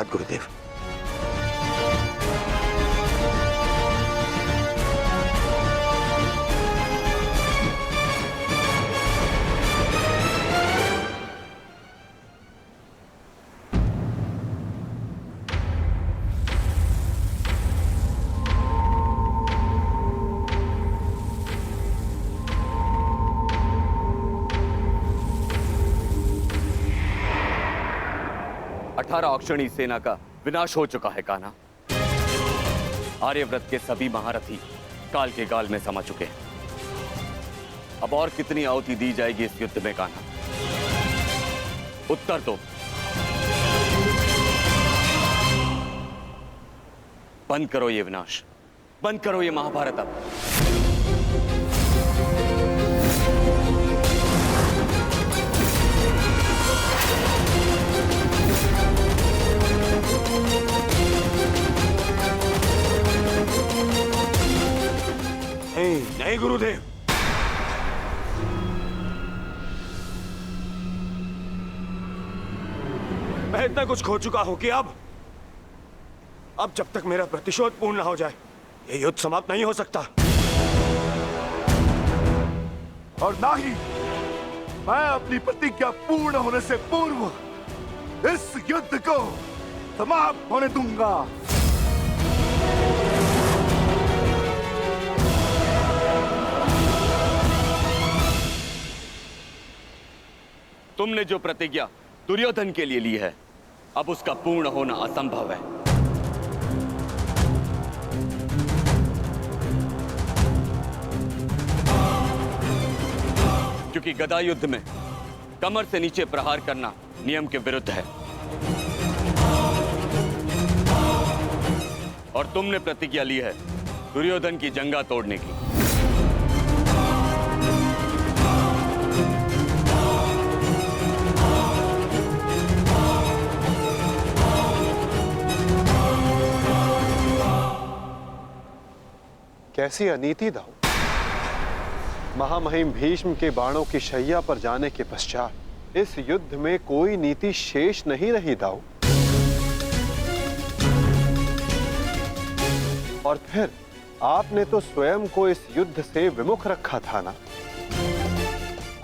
धन्यवाद गुरुदेव। अक्षणी सेना का विनाश हो चुका है कान्हा। आर्यव्रत के सभी महारथी काल के गाल में समा चुके हैं। अब और कितनी आहुति दी जाएगी इस युद्ध में कान्हा? उत्तर दो। बंद करो ये विनाश, बंद करो ये महाभारत अब। नहीं गुरुदेव, मैं इतना कुछ खो चुका हूं कि अब जब तक मेरा प्रतिशोध पूर्ण ना हो जाए ये युद्ध समाप्त नहीं हो सकता। और ना ही मैं अपनी प्रतिज्ञा पूर्ण होने से पूर्व इस युद्ध को समाप्त होने दूंगा। तुमने जो प्रतिज्ञा दुर्योधन के लिए ली है, अब उसका पूर्ण होना असंभव है। क्योंकि गदा युद्ध में कमर से नीचे प्रहार करना नियम के विरुद्ध है। और तुमने प्रतिज्ञा ली है दुर्योधन की जंगा तोड़ने की। कैसी अनीति दाऊ! महामहिम भीष्म के बाणों की शैया पर जाने के पश्चात इस युद्ध में कोई नीति शेष नहीं रही दाऊ। और फिर आपने तो स्वयं को इस युद्ध से विमुख रखा था ना।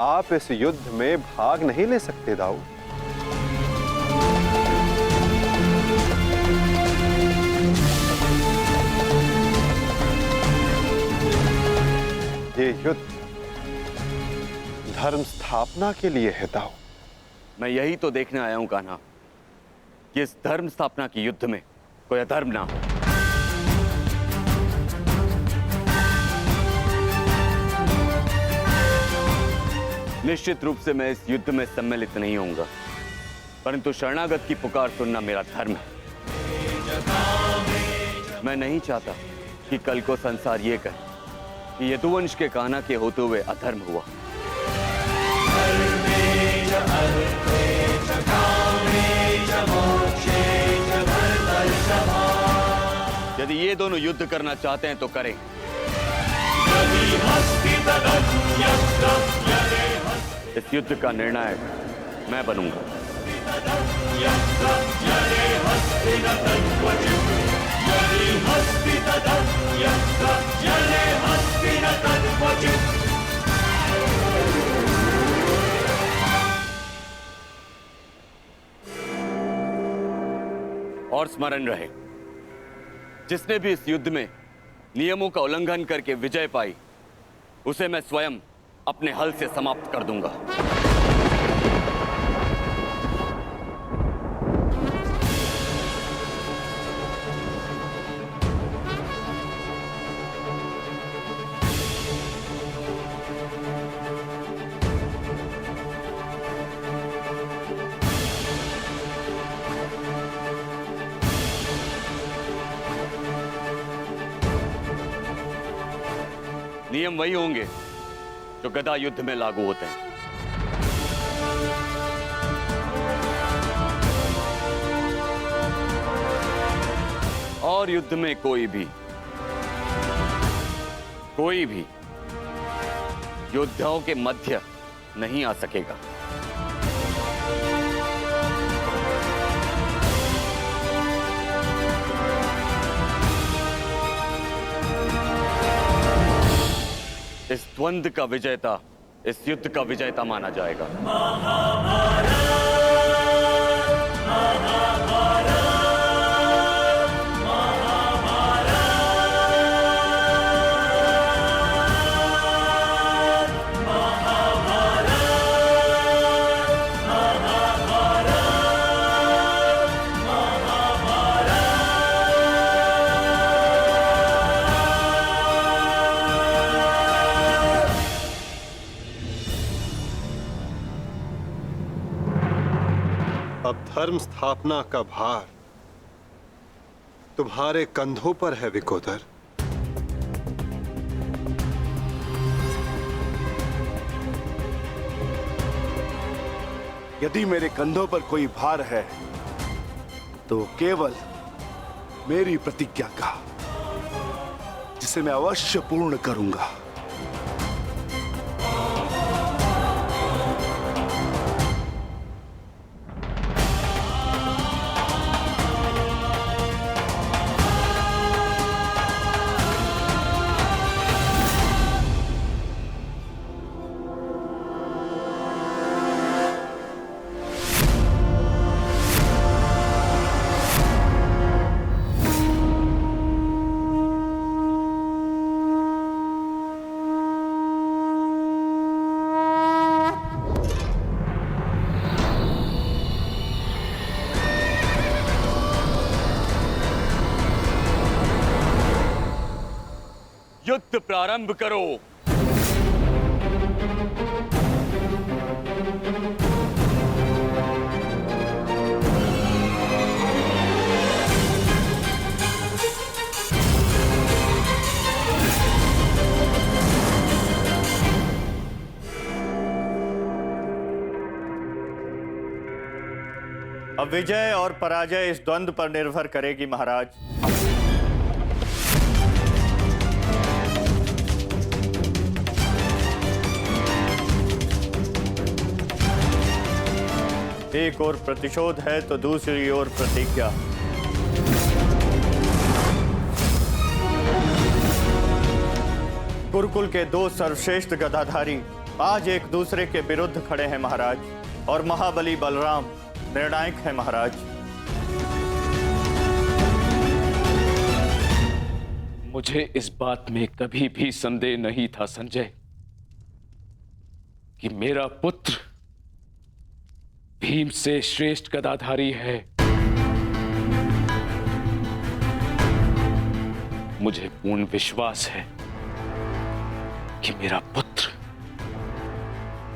आप इस युद्ध में भाग नहीं ले सकते दाऊ। ये युद्ध धर्म स्थापना के लिए है दाऊ। मैं यही तो देखने आया हूं कान्हा कि इस धर्म स्थापना के युद्ध में कोई अधर्म ना हो। निश्चित रूप से मैं इस युद्ध में सम्मिलित नहीं होऊंगा, परंतु शरणागत की पुकार सुनना मेरा धर्म है। मैं नहीं चाहता कि कल को संसार ये कहे कि यदुवंश के कान्हा के होते हुए अधर्म हुआ। यदि ये दोनों युद्ध करना चाहते हैं तो करें। इस युद्ध का निर्णायक मैं बनूंगा। और स्मरण रहे, जिसने भी इस युद्ध में नियमों का उल्लंघन करके विजय पाई, उसे मैं स्वयं अपने हल से समाप्त कर दूंगा। नियम वही होंगे जो गदा युद्ध में लागू होते हैं। और युद्ध में कोई भी योद्धाओं के मध्य नहीं आ सकेगा। इस द्वंद्व का विजेता इस युद्ध का विजेता माना जाएगा। अब धर्म स्थापना का भार तुम्हारे कंधों पर है विकोदर। यदि मेरे कंधों पर कोई भार है तो केवल मेरी प्रतिज्ञा का, जिसे मैं अवश्य पूर्ण करूंगा। युद्ध प्रारंभ करो। अब विजय और पराजय इस द्वंद्व पर निर्भर करेगी महाराज। एक ओर प्रतिशोध है तो दूसरी ओर प्रतिज्ञा। गुरुकुल के दो सर्वश्रेष्ठ गदाधारी आज एक दूसरे के विरुद्ध खड़े हैं महाराज, और महाबली बलराम निर्णायक है महाराज। मुझे इस बात में कभी भी संदेह नहीं था संजय कि मेरा पुत्र भीम से श्रेष्ठ गदाधारी है। मुझे पूर्ण विश्वास है कि मेरा पुत्र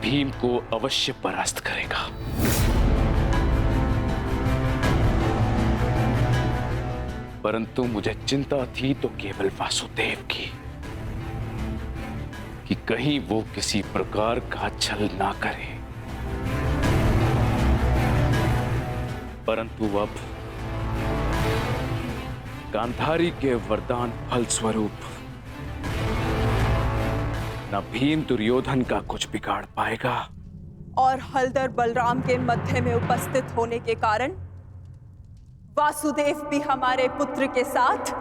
भीम को अवश्य परास्त करेगा। परंतु मुझे चिंता थी तो केवल वासुदेव की, कि कहीं वो किसी प्रकार का छल ना करे। परंतु अब गांधारी के वरदान फलस्वरूप न भीम दुर्योधन का कुछ बिगाड़ पाएगा, और हलधर बलराम के मध्य में उपस्थित होने के कारण वासुदेव भी हमारे पुत्र के साथ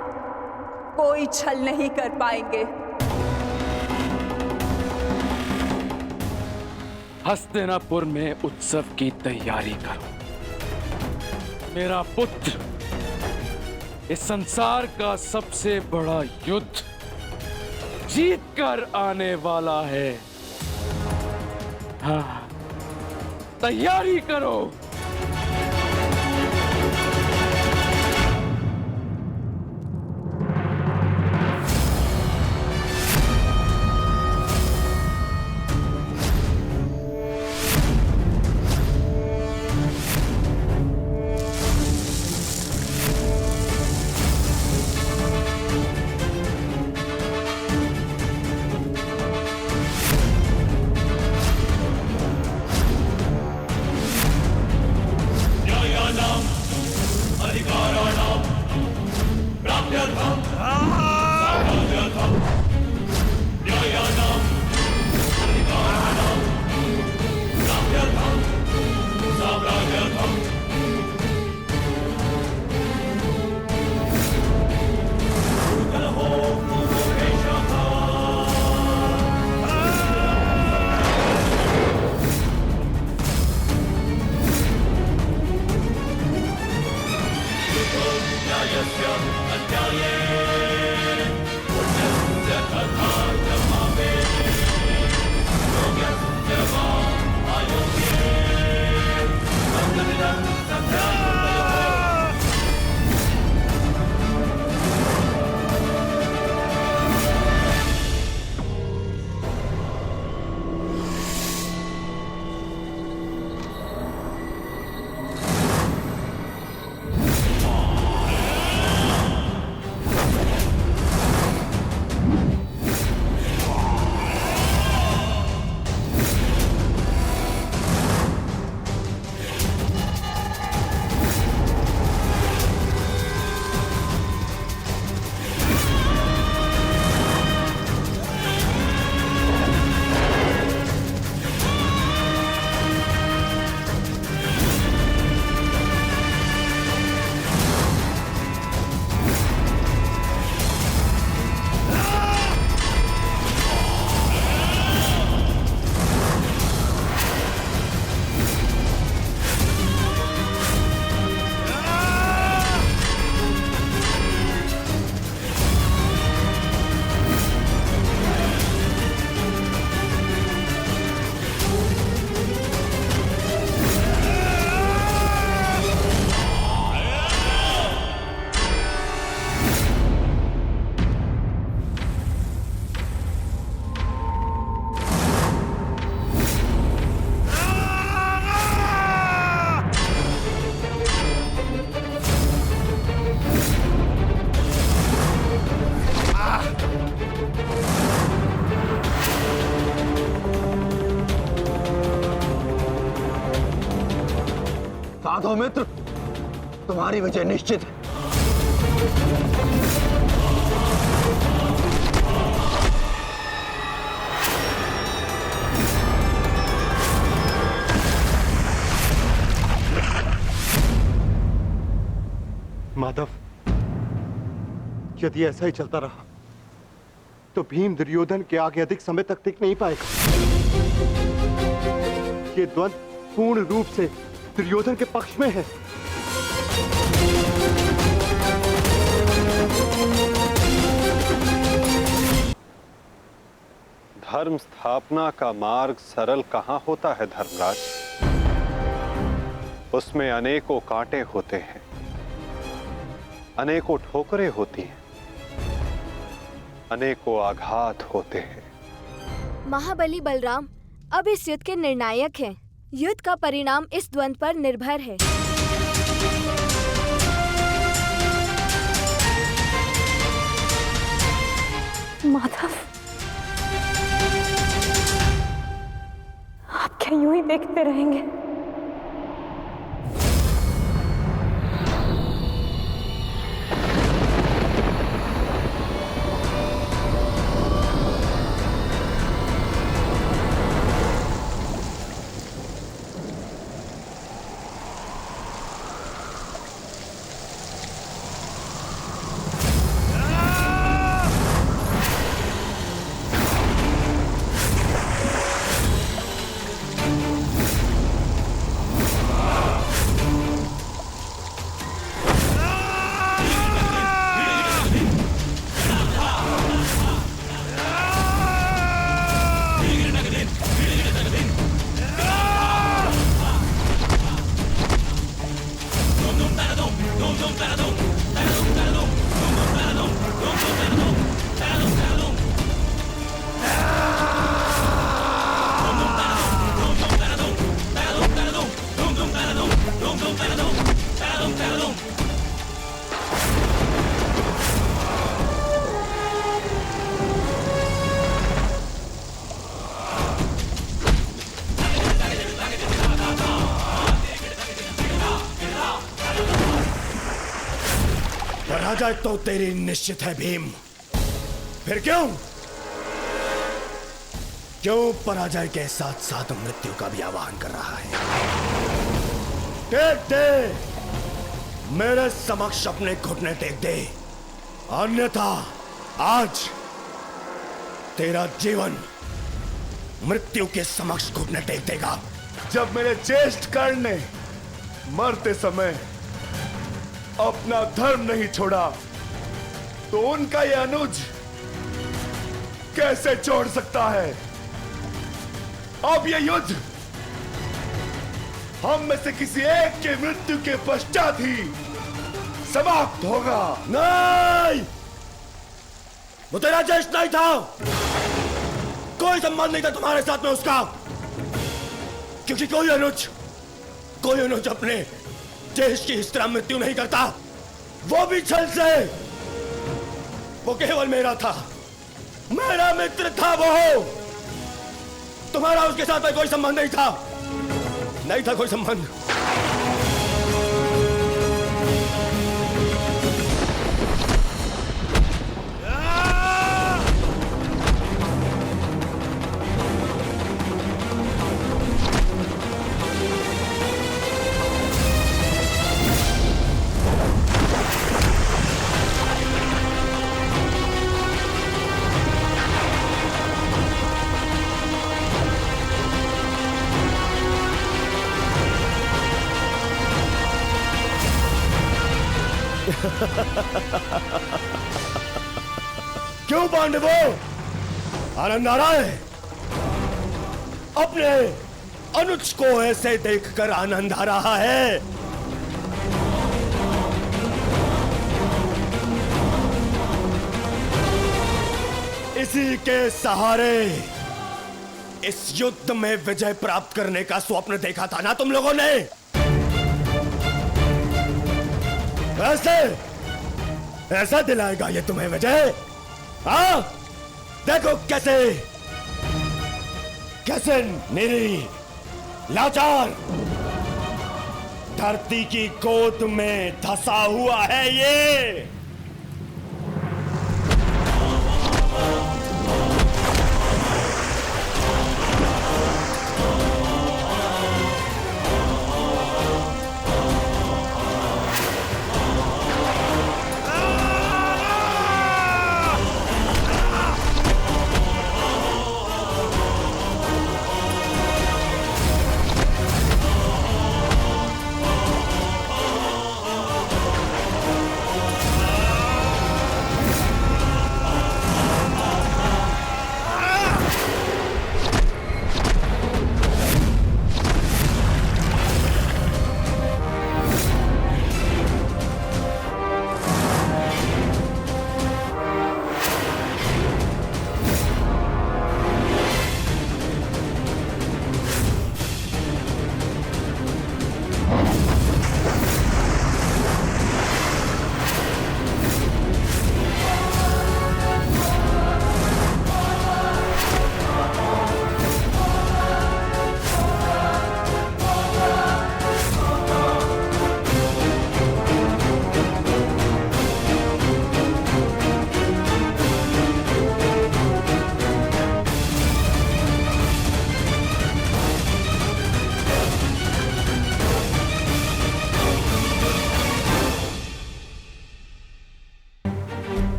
कोई छल नहीं कर पाएंगे। हस्तिनापुर में उत्सव की तैयारी करो। मेरा पुत्र इस संसार का सबसे बड़ा युद्ध जीत कर आने वाला है। हाँ, तैयारी करो। साधो मित्र, तुम्हारी विजय निश्चित है। माधव, यदि ऐसा ही चलता रहा तो भीम दुर्योधन के आगे अधिक समय तक टिक नहीं पाएगा। ये द्वंद्व पूर्ण रूप से दुर्योधन के पक्ष में है। धर्म स्थापना का मार्ग सरल कहां होता है धर्मराज? उसमें अनेकों कांटे होते हैं, अनेकों ठोकरें होती हैं, अनेकों आघात होते हैं। महाबली बलराम अब इस युद्ध के निर्णायक हैं। युद्ध का परिणाम इस द्वंद्व पर निर्भर है। माधव, आप क्या यूं ही देखते रहेंगे? पराजय तो तेरी निश्चित है भीम। फिर क्यों पराजय के साथ साथ मृत्यु का भी आह्वान कर रहा है? टेक दे, मेरे समक्ष अपने घुटने टेक दे, अन्यथा आज तेरा जीवन मृत्यु के समक्ष घुटने टेक देगा। जब मेरे ज्येष्ठ कर्ण ने मरते समय अपना धर्म नहीं छोड़ा तो उनका यह अनुज कैसे छोड़ सकता है? अब यह युद्ध हम में से किसी एक के मृत्यु के पश्चात ही समाप्त होगा। नहीं, वो तेरा ज्येष्ठ नहीं था, कोई संबंध नहीं था तुम्हारे साथ में उसका, क्योंकि कोई अनुज अपने ज्येष्ठ की इस तरह मृत्यु नहीं करता, वो भी छल से। वो केवल मेरा था, मेरा मित्र था वो। तुम्हारा उसके साथ में कोई संबंध नहीं था कोई संबंध। क्यों पांडवों, आनंद आ रहा है? अपने अनुज को ऐसे देखकर आनंद आ रहा है? इसी के सहारे इस युद्ध में विजय प्राप्त करने का स्वप्न देखा था ना तुम लोगों ने? ऐसा दिलाएगा ये तुम्हें विजय? हाँ, देखो कैसे निरी, लाचार, धरती की गोद में धंसा हुआ है ये।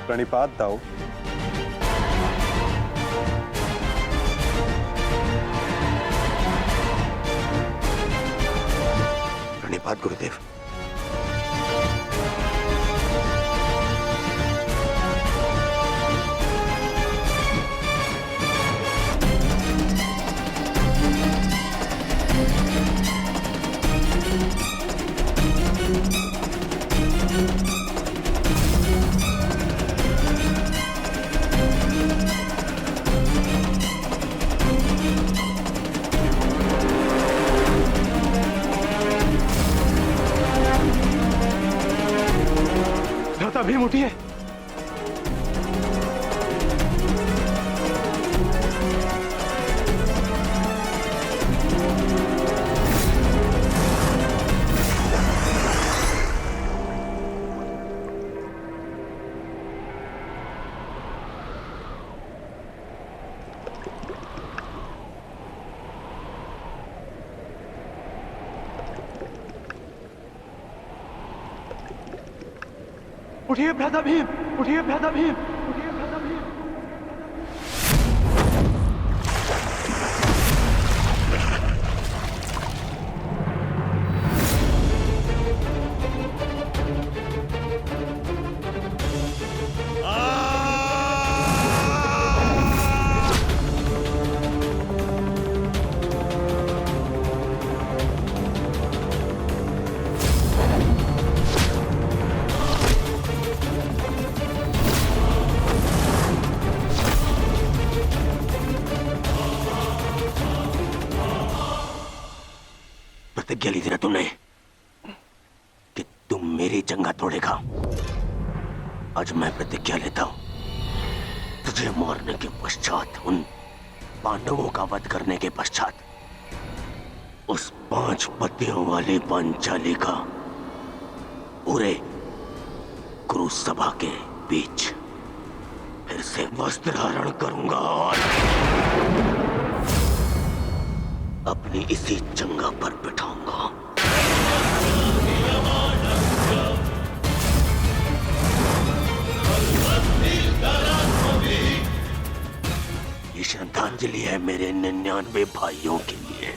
प्रणिपात दाऊ। प्रणिपात गुरुदेव। भीम उठिए। उठिए भ्राता भीम, उठिए भ्राता भीम, उठिए भ्राता भीम। प्रतिज्ञा ली थी ना तुमने कि तुम मेरी जंगा तोड़ेगा। आज मैं प्रतिज्ञा लेता हूं, तुझे मारने के पश्चात, उन पांडवों का वध करने के पश्चात, उस 5 पतियों वाली पांचाली का पूरे कुरु सभा के बीच फिर से वस्त्रहरण करूंगा और अपनी इसी जंगा पर बिठाऊंगा। ये श्रद्धांजलि है मेरे 99 भाइयों के लिए।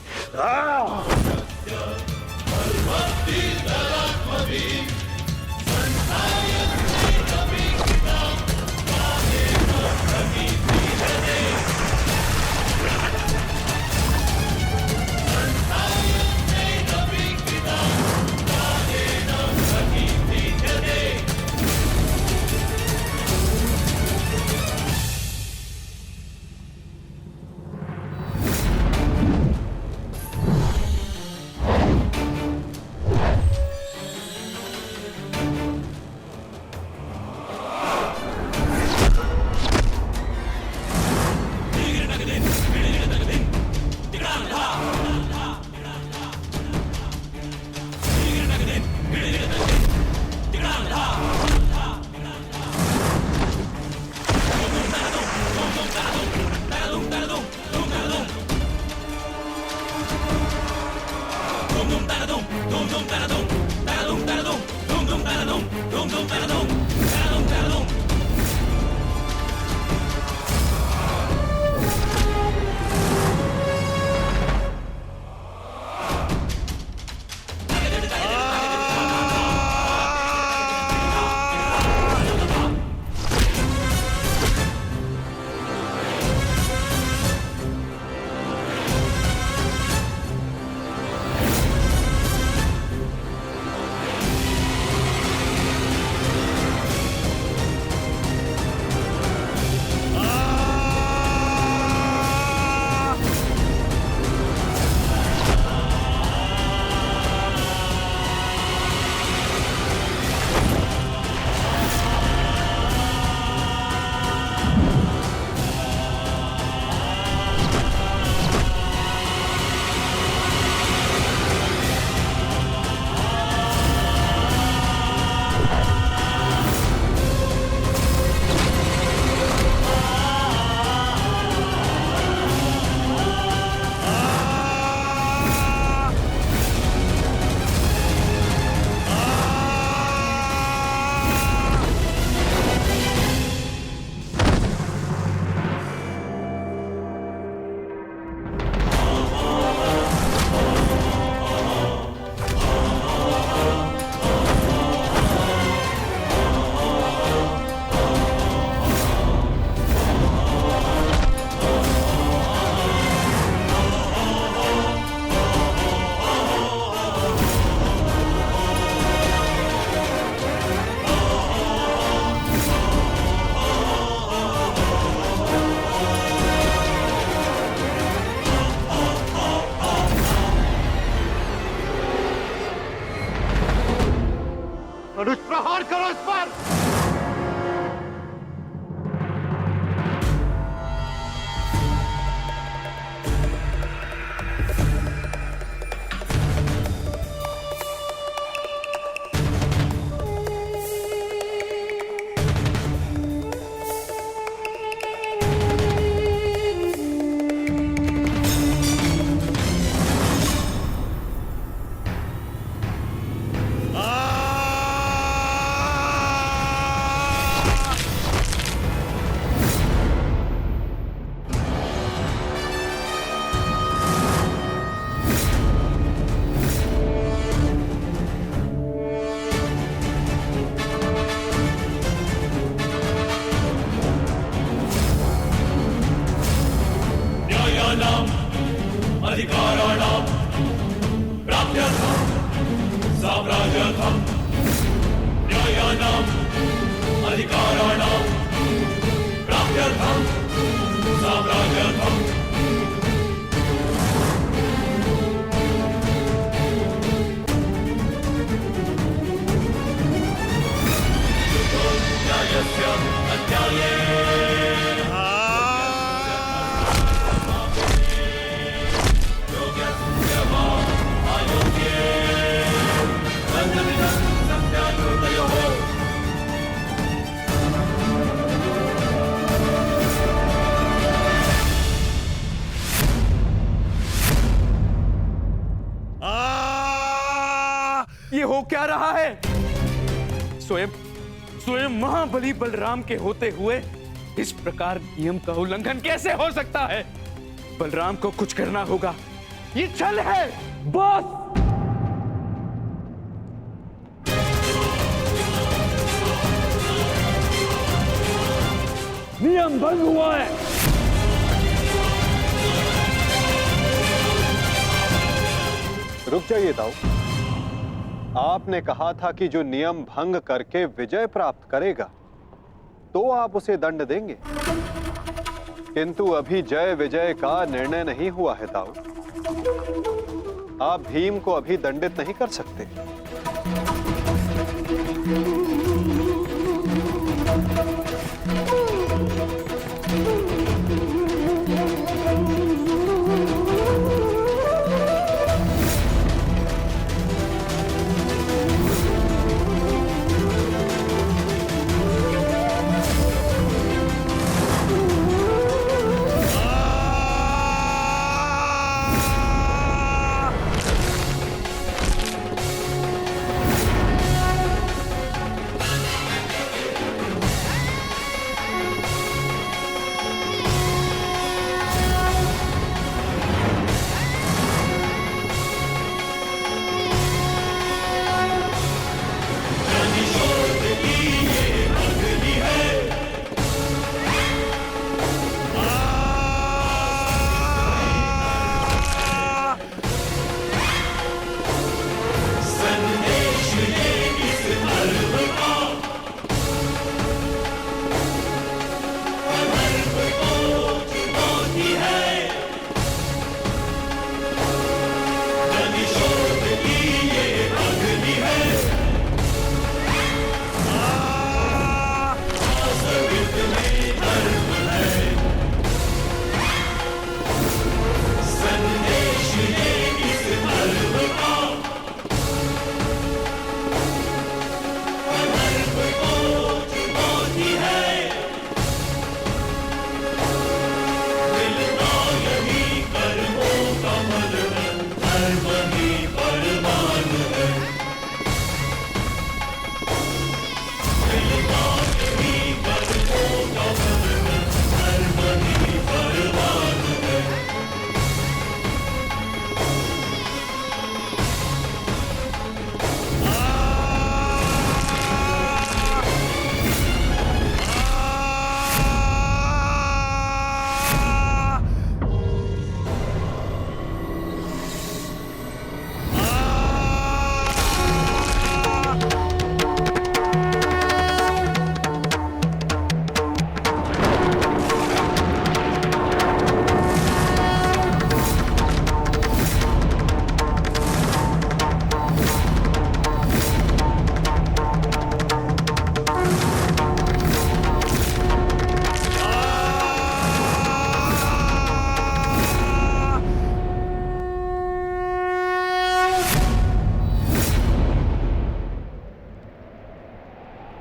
अनुज प्रहार करो इस पर। अधिकाराणां प्राप्त्यर्थं साम्राज्यर्थं न्यायानाम् अधिकाराणां प्राप्त्यर्थं साम्राज्यर्थं न्यायस्य अन्याये ये हो क्या रहा है? स्वयं महाबली बलराम के होते हुए इस प्रकार नियम का उल्लंघन कैसे हो सकता है? बलराम को कुछ करना होगा। ये छल है बॉस। नियम भंग हुआ है। रुक जाइए दाऊ। आपने कहा था कि जो नियम भंग करके विजय प्राप्त करेगा तो आप उसे दंड देंगे, किंतु अभी जय विजय का निर्णय नहीं हुआ है दाऊ। आप भीम को अभी दंडित नहीं कर सकते।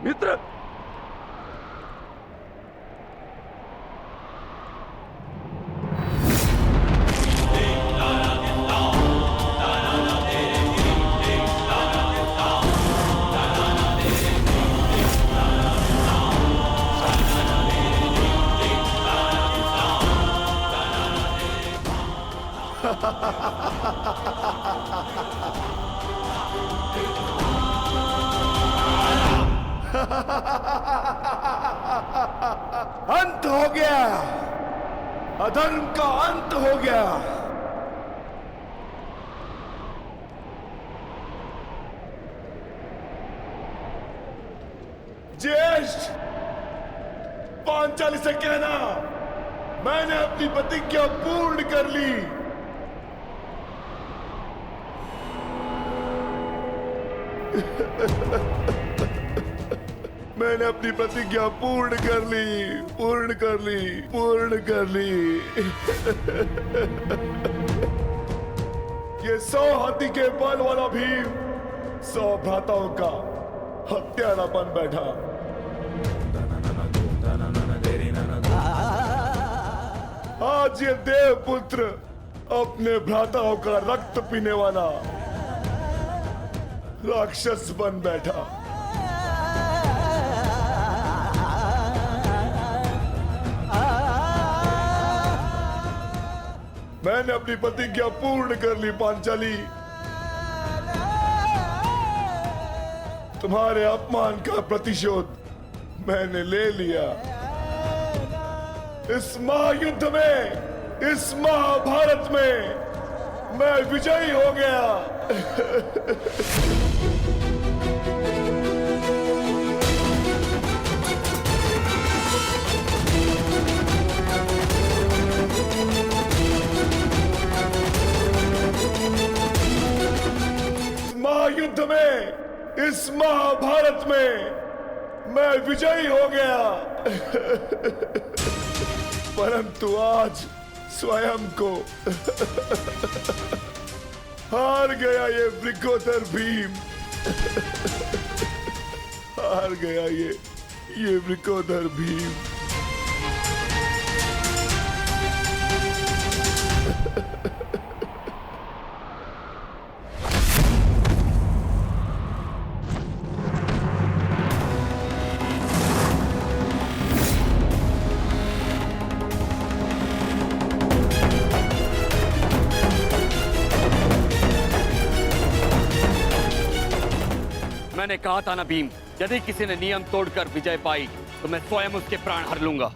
मित्र, अंत हो गया, अधर्म का अंत हो गया। ज्येष्ठ, पांचाली से कहना मैंने अपनी प्रतिज्ञा पूर्ण कर ली। मैंने अपनी प्रतिज्ञा पूर्ण कर ली, पूर्ण कर ली, पूर्ण कर ली। ये 100 हाथी के बल वाला भीम 100 भ्राताओं का हत्यारा बन बैठा। आज ये देवपुत्र अपने भ्राताओं का रक्त पीने वाला राक्षस बन बैठा। मैंने अपनी प्रतिज्ञा पूर्ण कर ली पांचाली। तुम्हारे अपमान का प्रतिशोध मैंने ले लिया। इस महायुद्ध में, इस महाभारत में मैं विजयी हो गया। महायुद्ध में, इस महाभारत में मैं विजयी हो गया। परंतु आज स्वयं को हार गया ये वृकोदर भीम। हार गया ये वृकोदर भीम। मैंने कहा था ना भीम, यदि किसी ने नियम तोड़कर विजय पाई तो मैं स्वयं उसके प्राण हर लूंगा।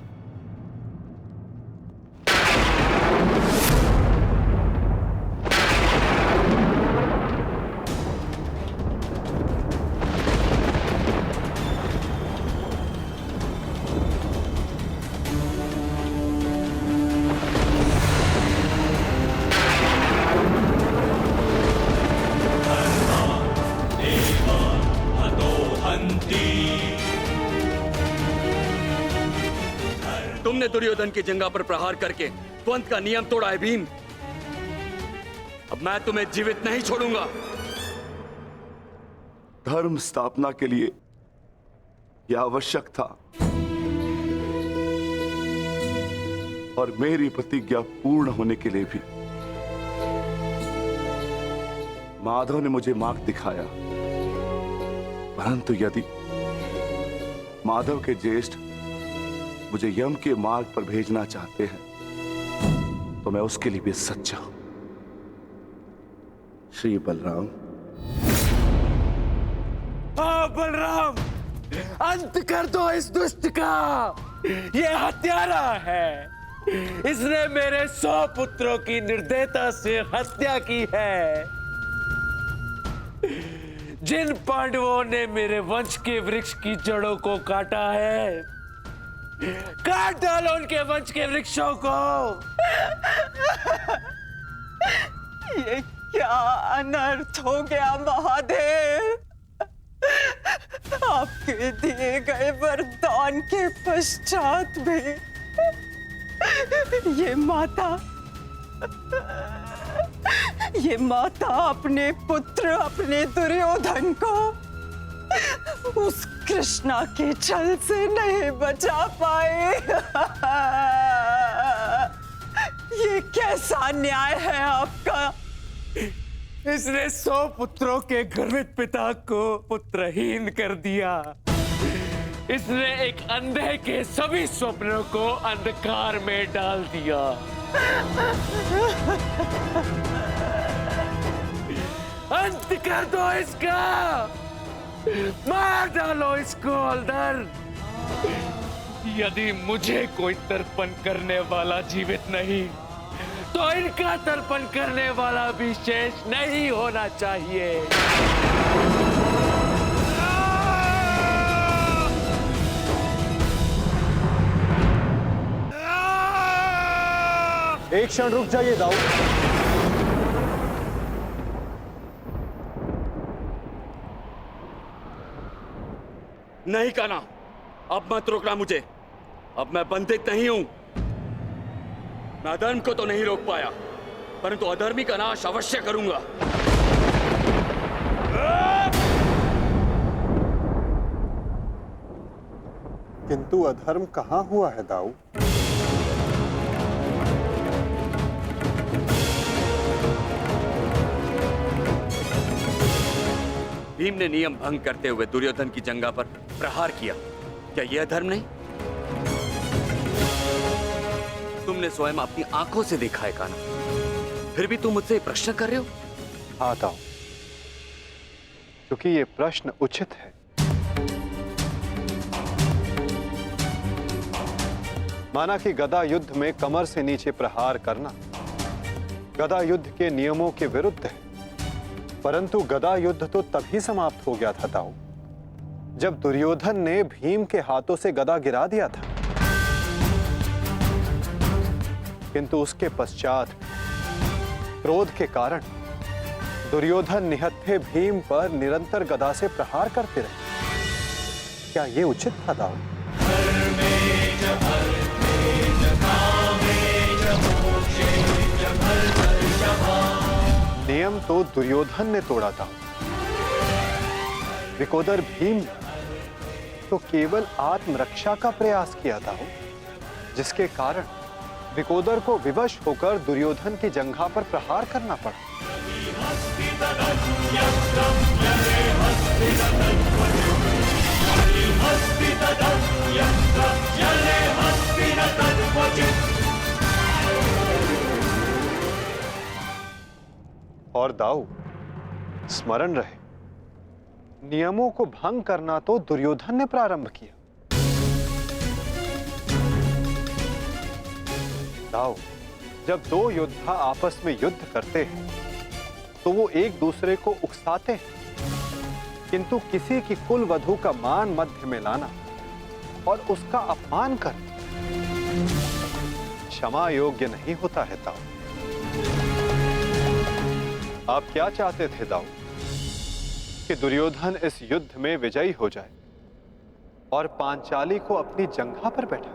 तुमने दुर्योधन की जंगा पर प्रहार करके द्वंद का नियम तोड़ा है भीम। अब मैं तुम्हें जीवित नहीं छोड़ूंगा। धर्म स्थापना के लिए यह आवश्यक था और मेरी प्रतिज्ञा पूर्ण होने के लिए भी। माधव ने मुझे मार्ग दिखाया, परंतु यदि माधव के ज्येष्ठ मुझे यम के मार्ग पर भेजना चाहते हैं तो मैं उसके लिए भी सच्चा हूं। श्री बलराम। हाँ बलराम, अंत कर दो इस दुष्ट का। ये हत्यारा है। इसने मेरे 100 पुत्रों की निर्दयता से हत्या की है। जिन पांडवों ने मेरे वंश के वृक्ष की जड़ों को काटा है, काट डालो उनके वंश के वृक्षों को। ये क्या अनर्थ हो गया महादेव। आपके दिए गए वरदान के पश्चात भी ये माता अपने पुत्र, अपने दुर्योधन को उस कृष्णा के छल से नहीं बचा पाए। ये कैसा न्याय है आपका? इसने 100 पुत्रों के गर्वित पिता को पुत्रहीन कर दिया। इसने एक अंधे के सभी स्वप्नों को अंधकार में डाल दिया। अंत कर दो इसका, मार डालो इसको हलधर। यदि मुझे कोई तर्पण करने वाला जीवित नहीं, तो इनका तर्पण करने वाला भी शेष नहीं होना चाहिए। एक क्षण रुक जाइए दाऊ। नहीं कान्हा, अब मत रोकना मुझे। अब मैं बंधित नहीं हूं। मैं अधर्म को तो नहीं रोक पाया, परंतु अधर्मी का नाश अवश्य करूंगा। किंतु अधर्म कहां हुआ है दाऊ? भीम ने नियम भंग करते हुए दुर्योधन की जंघा पर प्रहार किया। क्या यह धर्म नहीं? तुमने स्वयं अपनी आंखों से देखा है कान्हा, फिर भी तुम मुझसे प्रश्न कर रहे हो? हाँ दाऊ, क्योंकि ये प्रश्न उचित है। माना कि गदा युद्ध में कमर से नीचे प्रहार करना गदा युद्ध के नियमों के विरुद्ध है, परंतु गदा युद्ध तो तभी समाप्त हो गया था दाऊ, जब दुर्योधन ने भीम के हाथों से गदा गिरा दिया था। किंतु उसके पश्चात क्रोध के कारण दुर्योधन निहत्थे भीम पर निरंतर गदा से प्रहार करते रहे। क्या यह उचित था दाऊ? नियम तो दुर्योधन ने तोड़ा था, विकोदर भीम ने तो केवल आत्मरक्षा का प्रयास किया था, जिसके कारण विकोदर को विवश होकर दुर्योधन की जंघा पर प्रहार करना पड़ा। और दाऊ, स्मरण रहे, नियमों को भंग करना तो दुर्योधन ने प्रारंभ किया। दाऊ, जब दो योद्धा आपस में युद्ध करते हैं तो वो एक दूसरे को उकसाते हैं, किंतु किसी की कुल वधू का मान मध्य में लाना और उसका अपमान करना क्षमा योग्य नहीं होता है दाऊ। आप क्या चाहते थे दाऊ? कि दुर्योधन इस युद्ध में विजयी हो जाए और पांचाली को अपनी जंघा पर बैठा।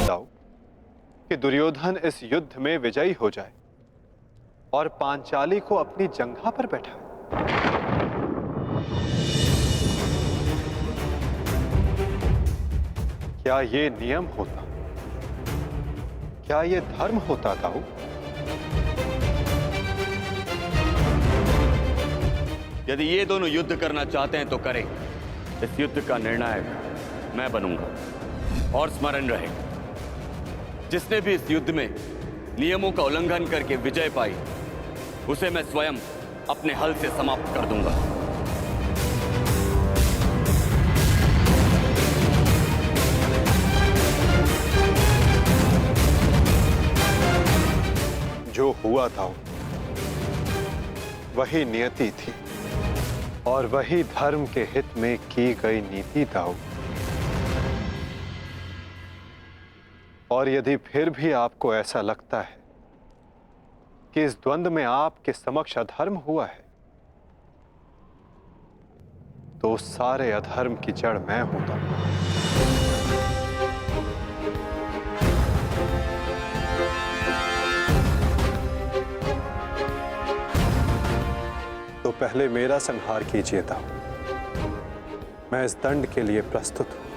दाऊ, कि दुर्योधन इस युद्ध में विजयी हो जाए और पांचाली को अपनी जंघा पर बैठा। क्या ये नियम होता? क्या ये धर्म होता दाऊ? यदि ये दोनों युद्ध करना चाहते हैं तो करें। इस युद्ध का निर्णायक मैं बनूंगा। और स्मरण रहे, जिसने भी इस युद्ध में नियमों का उल्लंघन करके विजय पाई, उसे मैं स्वयं अपने हल से समाप्त कर दूंगा। जो हुआ था वही नियति थी और वही धर्म के हित में की गई नीति था। और यदि फिर भी आपको ऐसा लगता है कि इस द्वंद्व में आपके समक्ष अधर्म हुआ है, तो सारे अधर्म की जड़ मैं हूं। पहले मेरा संहार कीजिए दाऊ। मैं इस दंड के लिए प्रस्तुत हूं।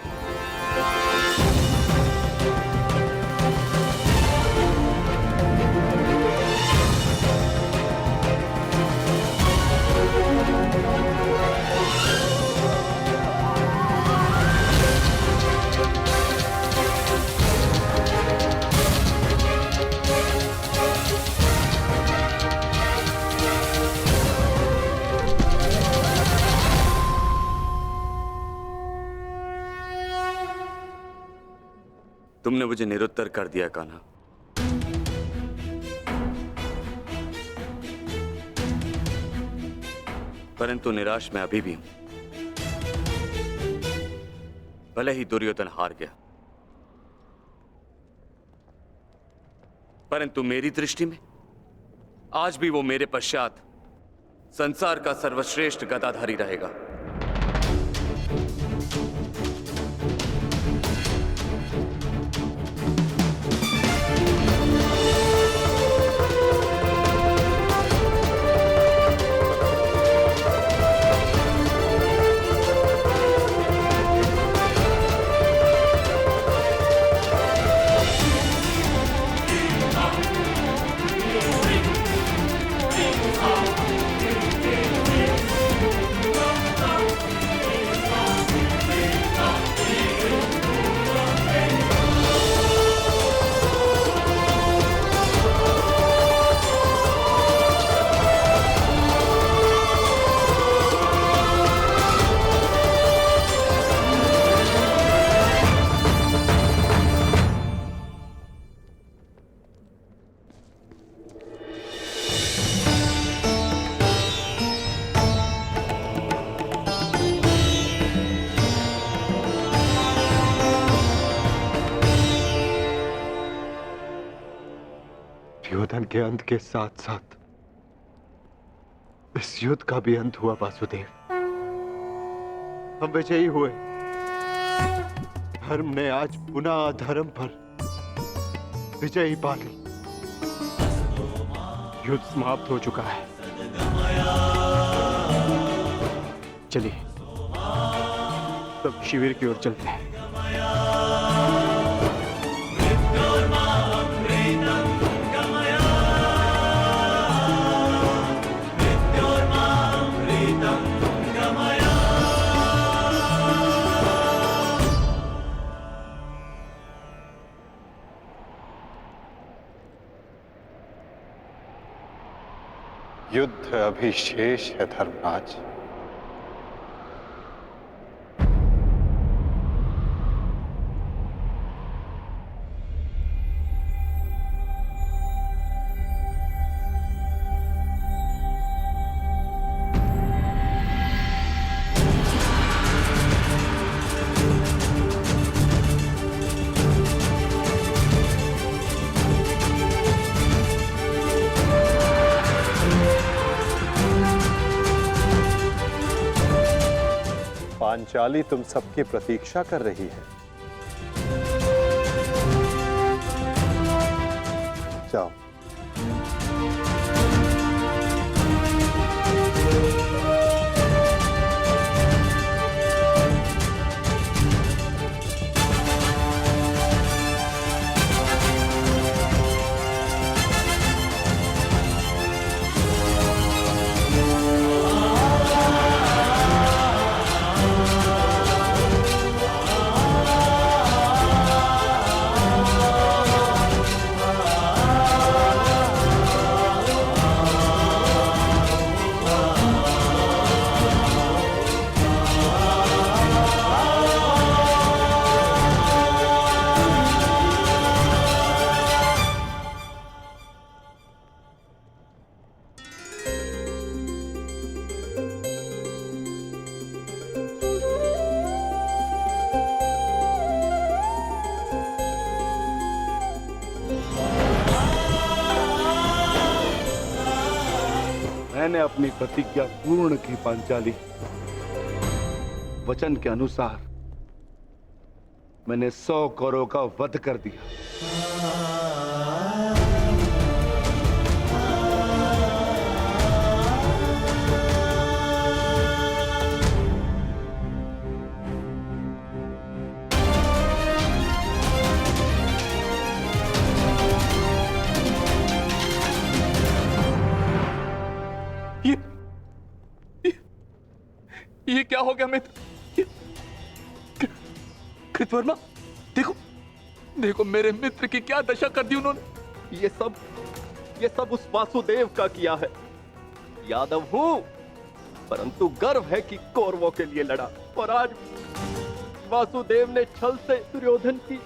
तुमने मुझे निरुत्तर कर दिया कान्हा। परंतु निराश मैं अभी भी हूं। भले ही दुर्योधन हार गया, परंतु मेरी दृष्टि में आज भी वो मेरे पश्चात संसार का सर्वश्रेष्ठ गदाधारी रहेगा। दुर्योधन के अंत के साथ साथ इस युद्ध का भी अंत हुआ वासुदेव। हम विजयी हुए। धर्म ने आज पुनः अधर्म पर विजयी पा ली। युद्ध समाप्त हो चुका है। चलिए सब शिविर की ओर चलते हैं। युद्ध अभी शेष है धर्मराज। पांचाली तुम सबकी प्रतीक्षा कर रही है। जाओ। मैंने अपनी प्रतिज्ञा पूर्ण की पांचाली। वचन के अनुसार मैंने 100 कौरवों का वध कर दिया। ये क्या हो गया मित्र? कृतवर्मा, देखो देखो मेरे मित्र की क्या दशा कर दी उन्होंने। ये सब उस वासुदेव का किया है। यादव हूं, परंतु गर्व है कि कौरवों के लिए लड़ा। और आज वासुदेव ने छल से दुर्योधन की,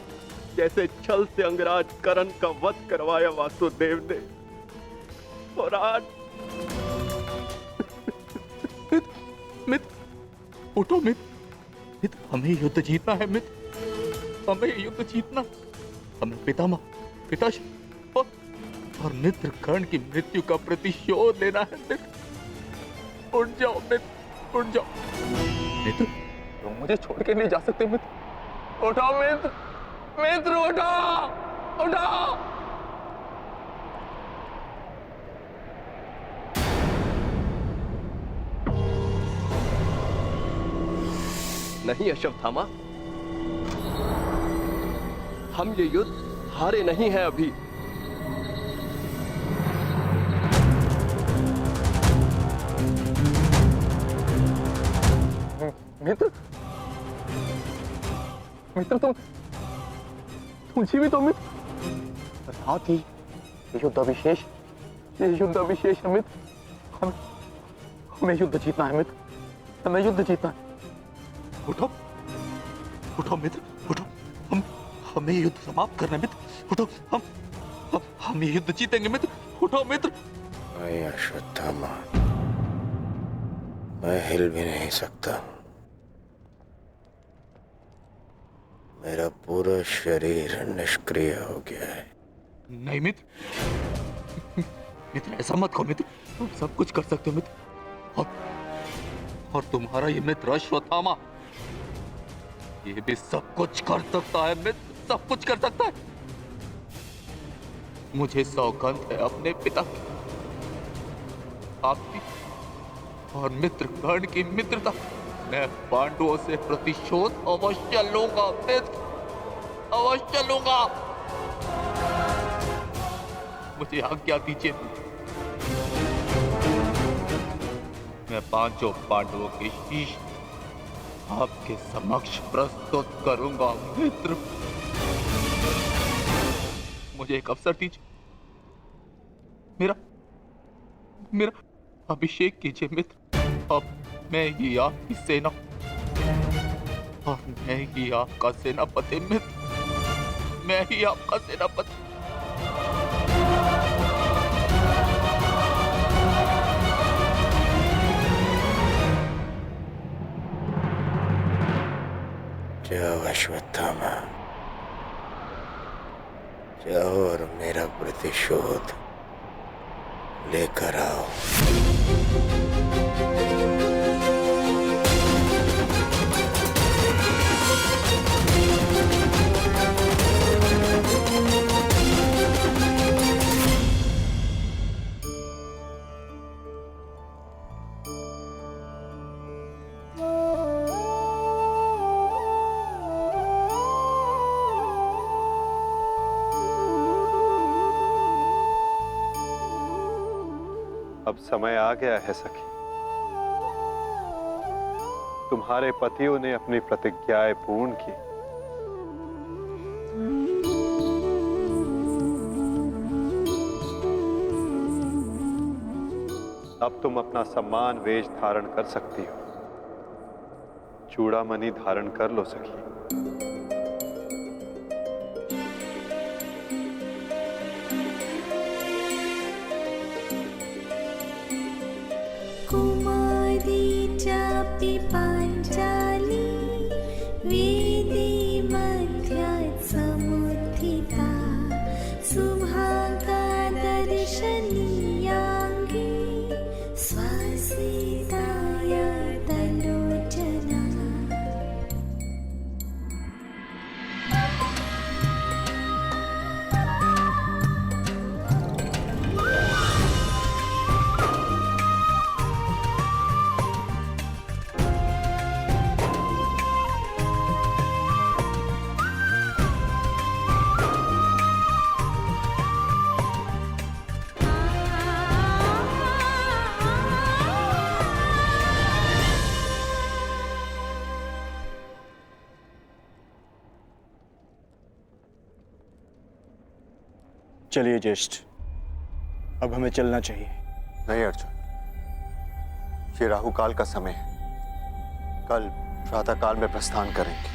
जैसे छल से अंगराज कर्ण का वध करवाया वासुदेव ने। और आज मित्र उठो मित्र, हमें युद्ध जीतना है मित्र, हमें युद्ध जीतना। हमें पिताश्री और मित्र कर्ण की मृत्यु का प्रतिशोध लेना है मित्र। उठ जाओ मित्र, उठ जाओ मित्र, तुम मुझे छोड़ के नहीं जा सकते मित्र। उठो मित्र, मित्र उठो, उठो। नहीं अश्वत्थामा, हम ये युद्ध हारे नहीं हैं अभी। मित्र तुम जीवित हो मित्र। साथ ही ये युद्ध अविशेष है मित्र। हमें युद्ध जीतना है मित्र, हमें युद्ध जीतना है। उठो मित्र, उठो, हमें युद्ध समाप्त करना है मित्र। उठो, हम ये युद्ध जीतेंगे मित्र। उठो मित्र। नहीं अश्वत्थामा, मैं हिल भी नहीं सकता। मेरा पूरा शरीर निष्क्रिय हो गया है। नहीं मित्र ऐसा मत कहो मित्र, तुम सब कुछ कर सकते हो मित्र। और तुम्हारा ये मित्र अश्वत्थामा, ये भी सब कुछ कर सकता है मित्र, सब कुछ कर सकता है। मुझे सौगंध है अपने पिता की, आपकी और मित्र कर्ण की मित्रता। मैं पांडवों से प्रतिशोध अवश्य लूंगा मित्र, अवश्य लूंगा। मुझे आज्ञा दीजिए, मैं पांचों पांडवों के शीश आपके समक्ष प्रस्तुत करूंगा मित्र। मुझे एक अवसर दीजिए, मेरा अभिषेक कीजिए मित्र। अब मैं ही आपकी सेना और मैं ही आपका सेनापति मित्र, मैं ही आपका सेनापति। जाओ अश्वत्थामा, जाओ और मेरा प्रतिशोध लेकर आओ। अब समय आ गया है सखी, तुम्हारे पतियों ने अपनी प्रतिज्ञाएं पूर्ण की। अब तुम अपना सम्मान वेश धारण कर सकती हो। चूड़ामणि धारण कर लो सखी। पांचाली वेदी मध्यात् समुत्थिता सुभागा दर्शनीयाङ्गी स्वासिताय तलोचना। चलिए ज्येष्ठ, अब हमें चलना चाहिए। नहीं अर्जुन, ये राहु काल का समय है। कल प्रातः काल में प्रस्थान करेंगे।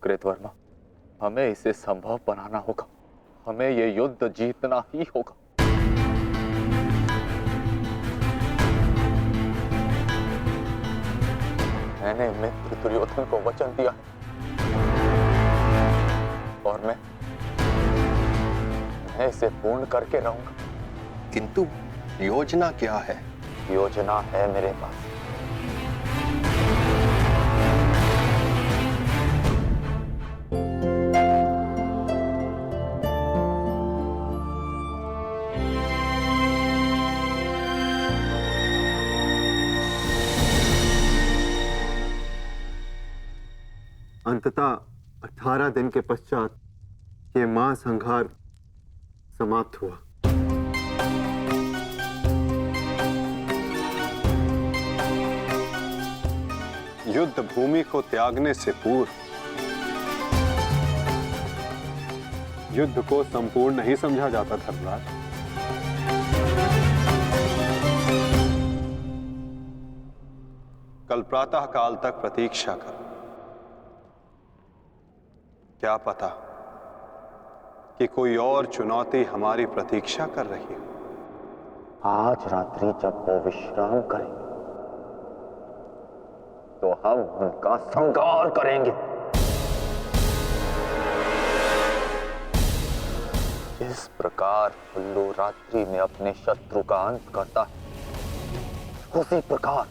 कृतवर्मा, हमें इसे संभव बनाना होगा। हमें ये युद्ध जीतना ही होगा। मैंने मित्र दुर्योधन को वचन दिया है और मैं इसे पूर्ण करके रहूंगा। किंतु योजना क्या है? योजना है मेरे पास। अंततः 18 दिन के पश्चात ये महासंहार समाप्त हुआ। युद्ध भूमि को त्यागने से पूर्व युद्ध को संपूर्ण नहीं समझा जाता धर्मराज। कल प्रातः काल तक प्रतीक्षा कर। क्या पता कि कोई और चुनौती हमारी प्रतीक्षा कर रही हो। आज रात्रि जब वो विश्राम करेंगे तो हम उनका संहार करेंगे। इस प्रकार उल्लू रात्रि में अपने शत्रु का अंत करता है, उसी प्रकार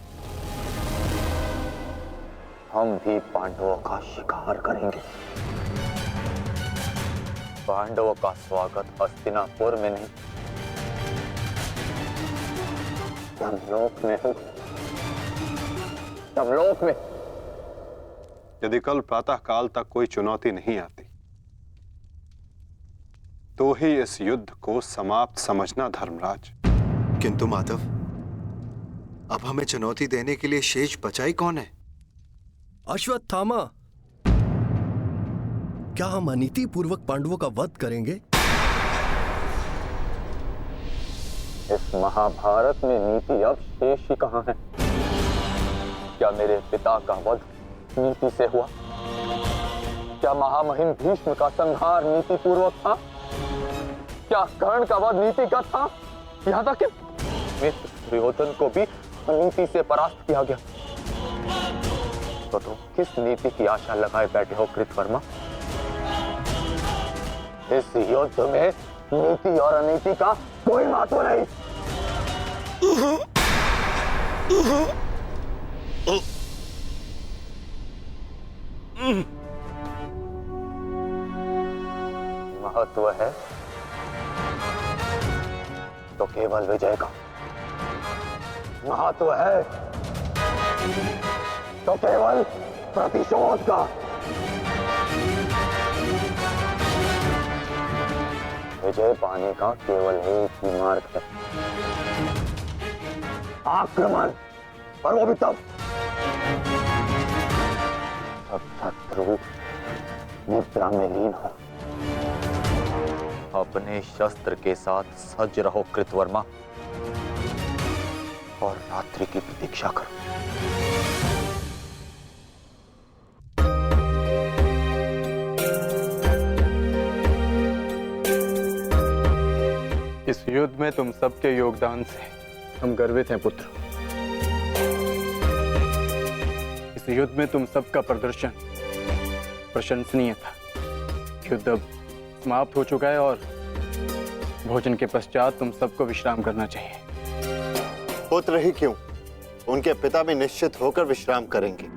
हम भी पांडवों का शिकार करेंगे। पांडवों का स्वागत हस्तिनापुर में नहीं, यमलोक में हो। यमलोक में। यदि कल प्रातः काल तक कोई चुनौती नहीं आती तो ही इस युद्ध को समाप्त समझना धर्मराज। किंतु माधव, अब हमें चुनौती देने के लिए शेष बचा ही कौन है? अश्वत्थामा। क्या हम अनीति पूर्वक पांडवों का वध करेंगे? इस महाभारत में नीति अब शेष ही कहां है? क्या मेरे पिता का वध नीति से हुआ? क्या महामहिम भीष्म का संहार नीति पूर्वक था? क्या कर्ण का वध नीति का था? यहाँ तक कि मित्र दुर्योधन को भी अनीति से परास्त किया गया। तो तुम किस नीति की आशा लगाए बैठे हो कृतवर्मा? इस युद्ध में नीति और अनीति का कोई महत्व नहीं। महत्व है तो केवल विजय का। महत्व है तो केवल प्रतिशोध का। विजय पाने का केवल एक ही मार्ग है, आक्रमण। और वो भी तब जब शत्रु निद्रा में लीन हो। अपने शस्त्र के साथ सज्ज रहो कृतवर्मा और रात्रि की प्रतीक्षा करो। इस युद्ध में तुम सबके योगदान से हम गर्वित हैं पुत्र। इस युद्ध में तुम सबका प्रदर्शन प्रशंसनीय था। युद्ध अब समाप्त हो चुका है और भोजन के पश्चात तुम सबको विश्राम करना चाहिए। पुत्र ही क्यों, उनके पिता भी निश्चित होकर विश्राम करेंगे।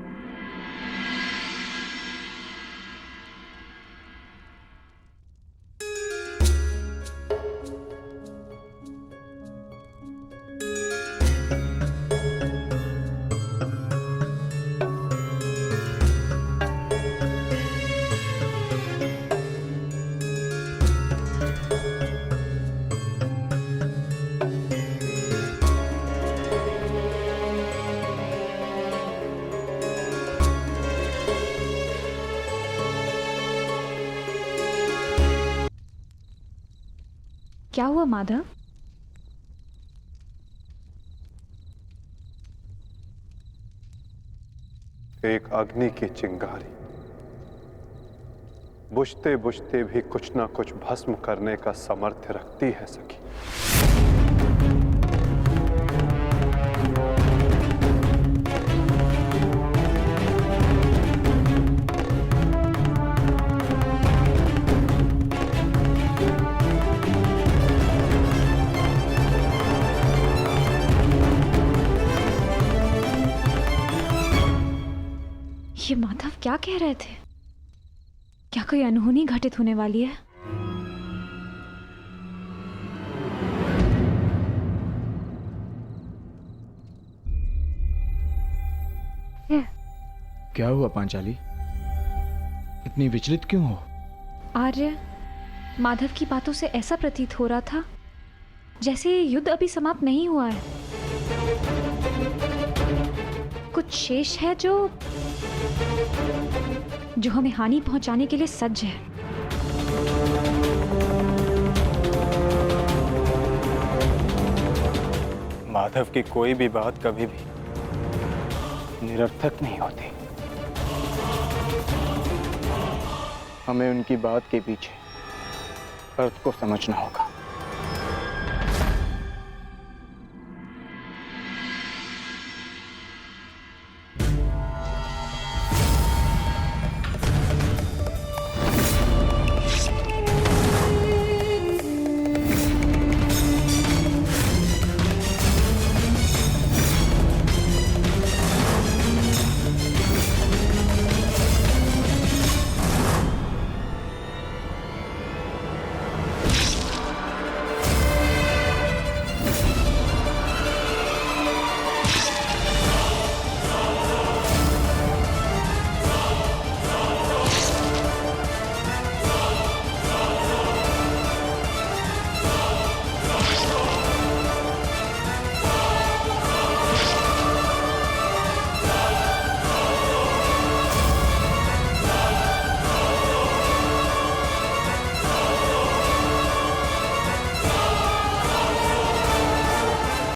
क्या हुआ माधव? एक अग्नि की चिंगारी बुझते बुझते भी कुछ ना कुछ भस्म करने का सामर्थ्य रखती है सखी। ये माधव क्या कह रहे थे? क्या कोई अनहोनी घटित होने वाली है? क्या हुआ पांचाली? इतनी विचलित क्यों हो? आर्य, माधव की बातों से ऐसा प्रतीत हो रहा था जैसे ये युद्ध अभी समाप्त नहीं हुआ है। कुछ शेष है जो हमें हानि पहुंचाने के लिए सज्ज है। माधव की कोई भी बात कभी भी निरर्थक नहीं होती। हमें उनकी बात के पीछे अर्थ को समझना होगा।